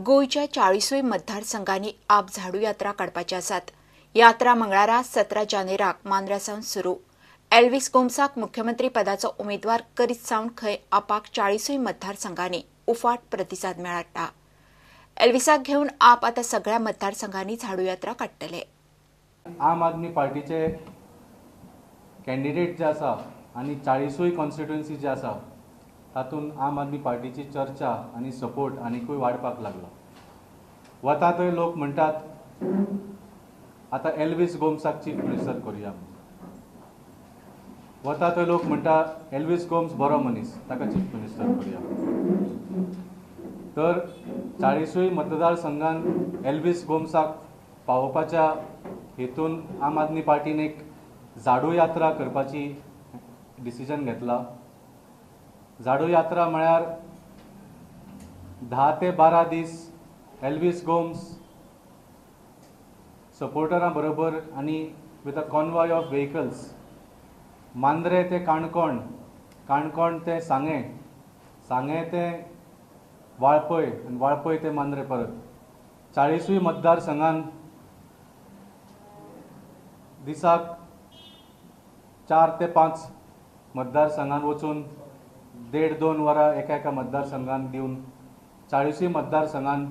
गोयच्या 40 मतदारसंघांनी आप झाडू यात्रा काडपाची आसात. यात्रा मंगळारा 17 जानेराक मांद्र्यासावन सुरू. एल्विस गोमसाक मुख्यमंत्री पदाचो उमेदवार करीत सावन खंय आपाक 40 मतदारसंघांनी उफाट प्रतिसाद मेळटा. एल्विसाक घेवन आप आतां सगळ्या मतदारसंघांनी झाडू यात्रा काडटले. आम आदमी पार्टीचे कॅन्डिडेट जे आसा आनी 40 कॉन्स्टिट्युएन्सी जे आसा तातूंत आम आदमी पार्टीची चर्चा आनी सपोर्ट आनीकूय वाडपाक लागला. वता थंय लोक म्हणटात आतां एल्विस गोम्साक चीफ मिनिस्टर करुया. वता थंय लोक म्हणटा एल्विस गोम्स बरो मनीस, ताका चीफ मिनिस्टर करुया. तर 40 मतदारसंघांत एल्विस गोम्साक पावोवपाच्या हेतून आम आदमी पार्टीन एक झाडू यात्रा करपाची डिसिजन घेतला. झाडू यात्रा म्हळ्यार 10 ते 12 दीस एल्विस गोम्स सपोर्टरां बरोबर आनी with a convoy of vehicles Mandrem ते काणकोण, काणकोण ते सांगे, सांगे ते वाळपय आनी वाळपय ते मांद्रे परत 40 मतदारसंघांत दिसाक 4 ते 5 मतदारसंघांत वचून 1.5-2 वरां एका मतदारसंघांत दिवन 40 मतदारसंघांत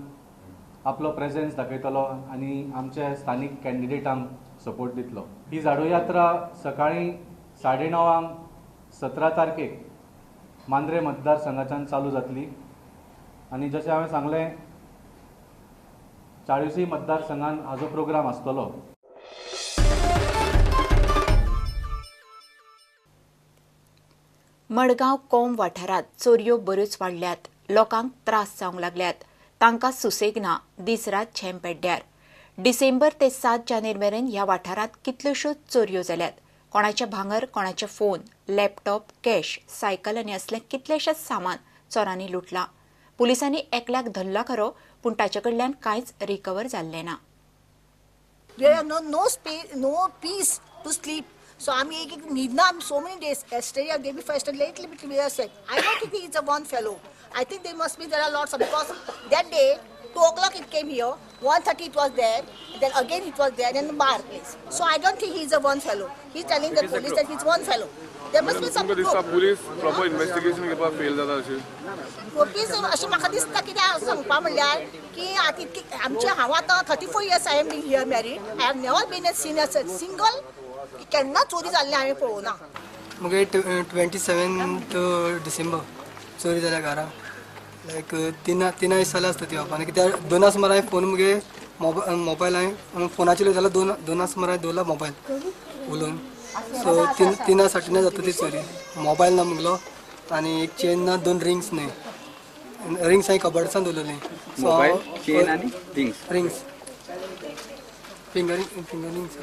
आपलो प्रेझेन्स दाखयतलो आनी आमच्या स्थानीक कॅन्डिडेटांक सपोर्ट दितलो. ही झाडू यात्रा सकाळीं 9:30 17 तारखेक मांद्रे मतदारसंघाच्यान चालू जातली आनी जशें हांवें सांगलें 40 मतदारसंघांत हाजो प्रोग्राम आसतलो. मडगांव कोम वाठारांत चोरयो बऱ्योच वाडल्यात. लोकांक त्रास जावंक लागल्यात. तांकां सुसेग ना. दीस रात झेम पेड्ड्यार. डिसेंबर ते 7 जानेर मेरेन ह्या वाठारांत कितल्योश्योच चोरयो जाल्यात. कोणाचें भांगर, कोणाचे फोन, लॅपटॉप, कॅश, सायकल आनी असलें कितलेशेच सामान चोरांनी लुटलां. पुलिसांनी एकल्याक धरला खरो, पूण ताचे कडल्यान कांयच रिकवर जाल्लें ना. There are no space, no peace to sleep. So I'm need now so many days. Yesterday or day before yesterday, lately we are sick. I don't think he is a one fellow. I think there must be there are lots of, because that day 2 o'clock it came here, 1:30 it was there, then again it was there in the bar place. So I don't think he is a one fellow. He's telling the police that he's one fellow. There must be some group. Police proper investigation घेवपाक fail जाता अशें. Police अशें म्हाका दिसता कित्याक सांगपा म्हणल्यार की आतां इतकी आमचे हांव आतां 34 years I am being here married. I have never been a single केन्ना चोरी जाल्ली हांवें पळोवना. मुगे 27 डिसेंबर चोरी जाल्या घरा. लायक तिना दीस जाले आसता ती वापरान. कित्याक 2 सुमार हांवें फोन मुगे मोबायल हांवें फोनाचेर जाल्यार 2 सुमार हांवें दवरला मोबायल उलोवन. सो 3 साठीन जाता ती चोरी. मोबायल ना मुगलो आनी एक चेन ना, 2 रिंग्स न्ही. रिंग्स हांवें कबर्ड्सान दवरलेली. मोबायल, चेन आनी रिंग्स फिंगरिंग्स.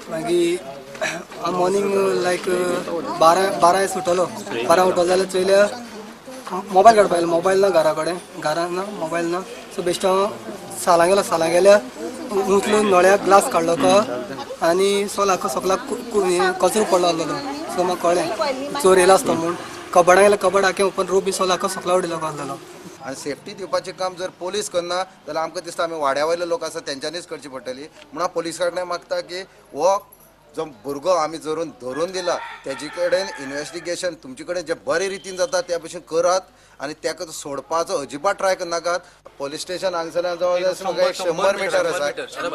मागीर हांव मॉर्निंग लायक 12 सुटलो. 12 उठलो जाल्यार चोयल्या मोबायल काडपा आयलो. मोबायल ना घरा कडेन, घरान ना मोबायल ना. सो बेश्टो हांव सालां गेल्या उचलून नळ्याक ग्लास काडलो आनी सोलाक सगळ्याक कचरो पडलो आसलेलो. सो म्हाका कळ्ळें चोर येयलो आसता म्हूण. कबर्डां गेल्यार कबर्ड आखें ओपन रोप बी सोलाक सगळा उडयलो आसलेलो. आनी सेफ्टी दिवपाचें काम जर पोलीस करना जाल्यार आमकां दिसता आमी वाड्या वयले लोक आसा तेंच्यांनीच करची पडटली. म्हणून हांव पोलीस कडेन मागता की हो जो भुरगो आमी धरून दिला तेजे कडेन इन्वेस्टिगेशन तुमचे कडेन जे बरे रितीन जाता त्या भशेन करात आनी ताका सोडपाचो अजिबात ट्राय करनाकात. पोलीस स्टेशन हांगसरल्यान जवळ जवळ 100 मिटर आसा. 100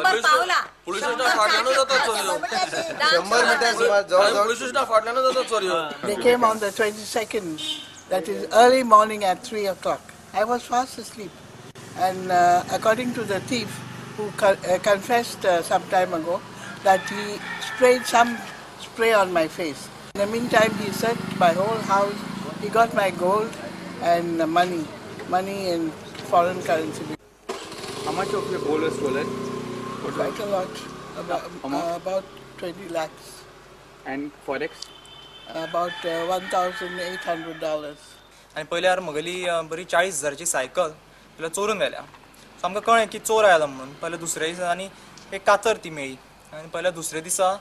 मिटर सुमार जवळ. They came on the 22nd, that is early morning at 3 o'clock. I was fast asleep, and according to the thief who confessed some time ago that he sprayed some spray on my face. In the meantime, he searched my whole house. He got my gold and money in foreign currency. How much of your gold was stolen? Quite a lot, about 20 lakhs. And forex? About $1,800. आनी पयल्यार म्हगेली बरी 40,000ची cycle जाल्यार चोरून गेल्या. So आमकां कळ्ळें की चोर आयला म्हणून. पयल्या दुसऱ्या दिसा आनी एक कातर ती मेळ्ळी. आनी पयल्या दुसऱ्या दिसा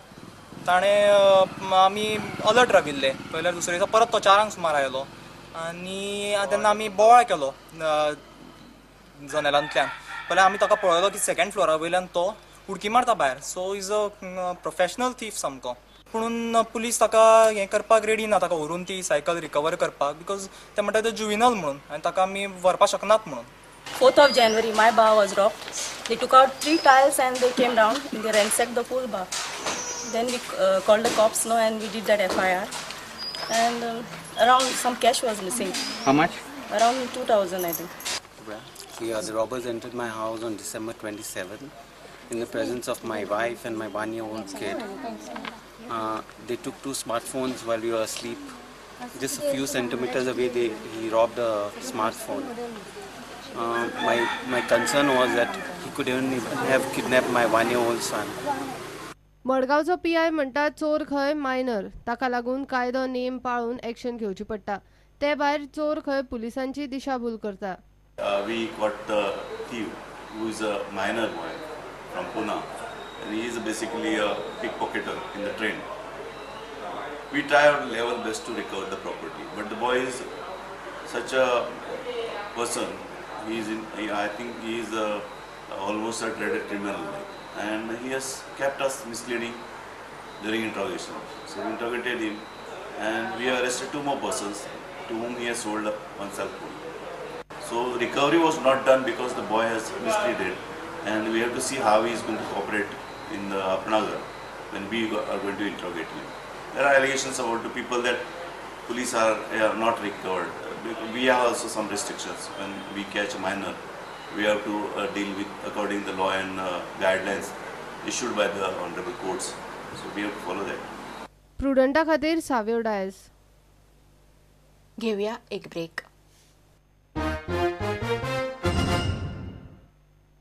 ताणें आमी अलर्ट राविल्ले. पयल्यार दुसऱ्या दिसा परत तो 4 सुमार आयलो आनी तेन्ना आमी बोवाळ केलो जनेलांतल्यान जाल्यार आमी ताका पळयलो की सेकंड फ्लोरा वयल्यान तो उडकी मारता भायर. So is a professional thief सामको. पूण पुलीस ताका हें करपाक रेडी ना, ताका व्हरून ती सायकल रिकवर करपाक, बिकॉज ते म्हणटा ते जुविनल म्हणून आनी ताका आमी व्हरपाक शकनात म्हणून. 4th of January, my bar was robbed. They took out 3 tiles and they came down and they ransacked the whole bar. Then we called the cops, and we did that FIR. And around some cash was missing. How much? Around 2,000, I think. Yeah, the robbers entered my house on December 27 in the presence of my wife and my 1-year-old kid. They took 2 smartphones while we were asleep. Just a few centimeters away, he robbed a smartphone. My concern was that he could even have kidnapped my 1-year-old son. मडगांवचो PI म्हणटा चोर खंय minor, ताका लागून कायदो name पाळून action घेवची पडटा. ते भायर चोर खंय पुलिसांची दिशाभूल करता. We caught the thief who is a minor boy from Pune, and he is basically a pickpocketer in the train. We try our level best to recover the property, but the boy is such a person. I think he is almost a dreaded criminal, and he has kept us misleading during interrogation. So we interrogated him, and we arrested 2 more persons to whom he has sold one cell phone. So recovery was not done because the boy has misled, and we have to see how he is going to cooperate in the Apnagar when we are going to interrogate him. There are allegations about the people that police are not recovered. We have also some restrictions. When we catch a minor, we have to deal with according to the law and guidelines issued by the honorable courts. So we have to follow that. प्रुडंटा खातीर साव्यो डायस. घेऊया एक break.